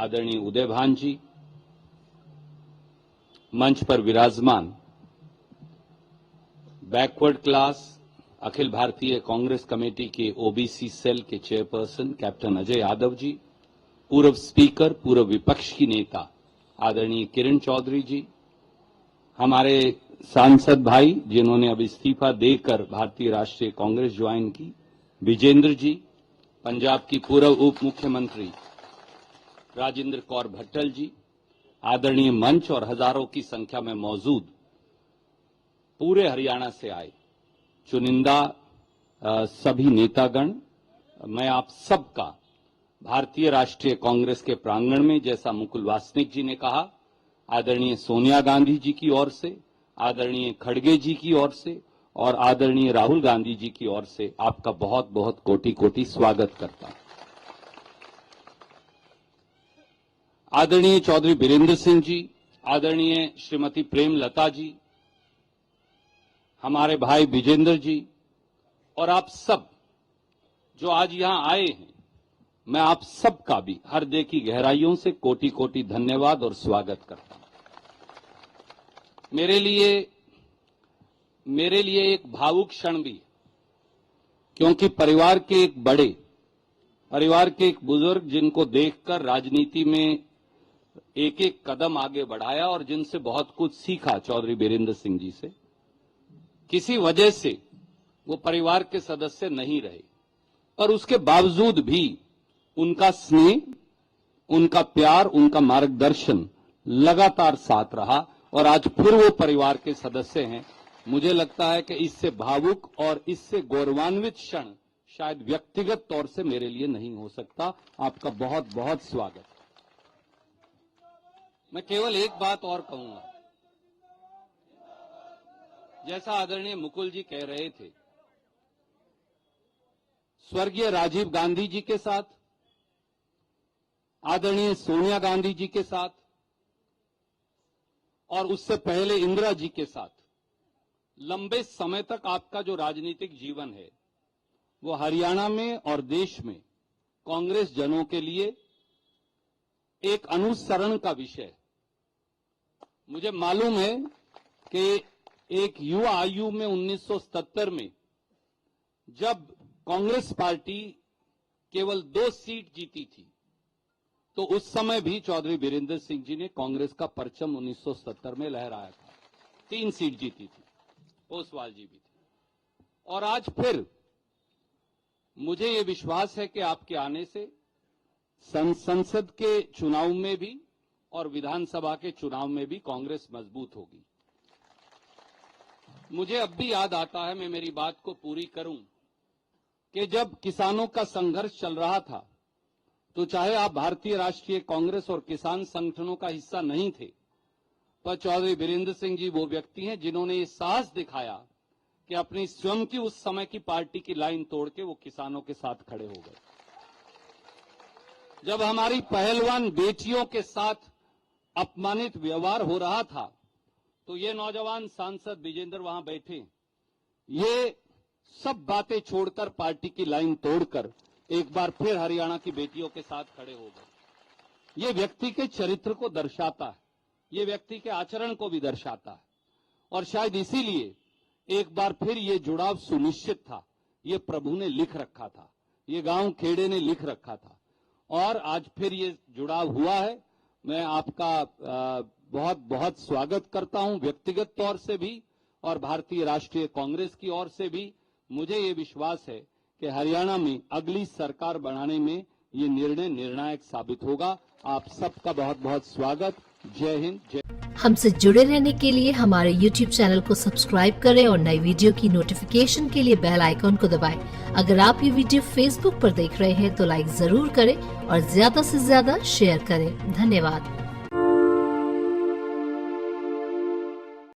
आदरणीय उदय भान जी, मंच पर विराजमान backward class Akhil Bharatiya Congress committee के ओबीसी सेल के चेयरपर्सन कैप्टन अजय यादव जी, पूर्व स्पीकर, पूर्व विपक्ष की नेता आदरणीय किरण चौधरी जी, हमारे सांसद भाई जिन्होंने अब इस्तीफा देकर भारतीय राष्ट्रीय कांग्रेस ज्वाइन की, विजेंद्र जी, पंजाब की पूर्व उप मुख्यमंत्री राजेंद्र कौर भट्टल जी, आदरणीय मंच और हजारों की संख्या में मौजूद पूरे हरियाणा से आए चुनिंदा सभी नेतागण, मैं आप सबका भारतीय राष्ट्रीय कांग्रेस के प्रांगण में, जैसा मुकुल वासनिक जी ने कहा, आदरणीय सोनिया गांधी जी की ओर से, आदरणीय खड़गे जी की ओर से और आदरणीय राहुल गांधी जी की ओर से आपका बहुत बहुत कोटि कोटि स्वागत करता हूं। आदरणीय चौधरी बीरेंद्र सिंह जी, आदरणीय श्रीमती प्रेमलता जी, हमारे भाई विजेंद्र जी और आप सब जो आज यहां आए हैं, मैं आप सबका भी हृदय की गहराइयों से कोटि कोटि धन्यवाद और स्वागत करता हूं। मेरे लिए एक भावुक क्षण भी, क्योंकि परिवार के एक बड़े, परिवार के एक बुजुर्ग जिनको देखकर राजनीति में एक एक कदम आगे बढ़ाया और जिनसे बहुत कुछ सीखा, चौधरी बीरेंद्र सिंह जी से, किसी वजह से वो परिवार के सदस्य नहीं रहे, पर उसके बावजूद भी उनका स्नेह, उनका प्यार, उनका मार्गदर्शन लगातार साथ रहा और आज फिर वो परिवार के सदस्य हैं। मुझे लगता है कि इससे भावुक और इससे गौरवान्वित क्षण शायद व्यक्तिगत तौर से मेरे लिए नहीं हो सकता। आपका बहुत बहुत स्वागत। मैं केवल एक बात और कहूंगा, जैसा आदरणीय मुकुल जी कह रहे थे, स्वर्गीय राजीव गांधी जी के साथ, आदरणीय सोनिया गांधी जी के साथ और उससे पहले इंदिरा जी के साथ लंबे समय तक आपका जो राजनीतिक जीवन है वो हरियाणा में और देश में कांग्रेस जनों के लिए एक अनुसरण का विषय है। मुझे मालूम है कि एक युवा आयु में 1977 में जब कांग्रेस पार्टी केवल 2 सीट जीती थी, तो उस समय भी चौधरी बीरेंद्र सिंह जी ने कांग्रेस का परचम 1970 में लहराया था। 3 सीट जीती थी, ओसवाल जी भी थे। और आज फिर मुझे ये विश्वास है कि आपके आने से संसद के चुनाव में भी और विधानसभा के चुनाव में भी कांग्रेस मजबूत होगी। मुझे अब भी याद आता है, मैं मेरी बात को पूरी करूं, कि जब किसानों का संघर्ष चल रहा था, तो चाहे आप भारतीय राष्ट्रीय कांग्रेस और किसान संगठनों का हिस्सा नहीं थे, पर चौधरी बीरेंद्र सिंह जी वो व्यक्ति हैं जिन्होंने ये साहस दिखाया कि अपनी स्वयं की उस समय की पार्टी की लाइन तोड़ के वो किसानों के साथ खड़े हो गए। जब हमारी पहलवान बेटियों के साथ अपमानित व्यवहार हो रहा था, तो ये नौजवान सांसद विजेंद्र वहां बैठे, ये सब बातें छोड़कर पार्टी की लाइन तोड़कर एक बार फिर हरियाणा की बेटियों के साथ खड़े हो गए। ये व्यक्ति के चरित्र को दर्शाता है, ये व्यक्ति के आचरण को भी दर्शाता है और शायद इसीलिए एक बार फिर ये जुड़ाव सुनिश्चित था। ये प्रभु ने लिख रखा था, ये गांव खेड़े ने लिख रखा था और आज फिर ये जुड़ाव हुआ है। मैं आपका बहुत बहुत स्वागत करता हूं, व्यक्तिगत तौर से भी और भारतीय राष्ट्रीय कांग्रेस की ओर से भी। मुझे ये विश्वास है कि हरियाणा में अगली सरकार बनाने में ये निर्णय निर्णायक साबित होगा। आप सबका बहुत बहुत स्वागत। जय हिंद, जय। हमसे जुड़े रहने के लिए हमारे YouTube चैनल को सब्सक्राइब करें और नई वीडियो की नोटिफिकेशन के लिए बेल आइकॉन को दबाएं। अगर आप ये वीडियो Facebook पर देख रहे हैं तो लाइक जरूर करें और ज्यादा से ज्यादा शेयर करें। धन्यवाद।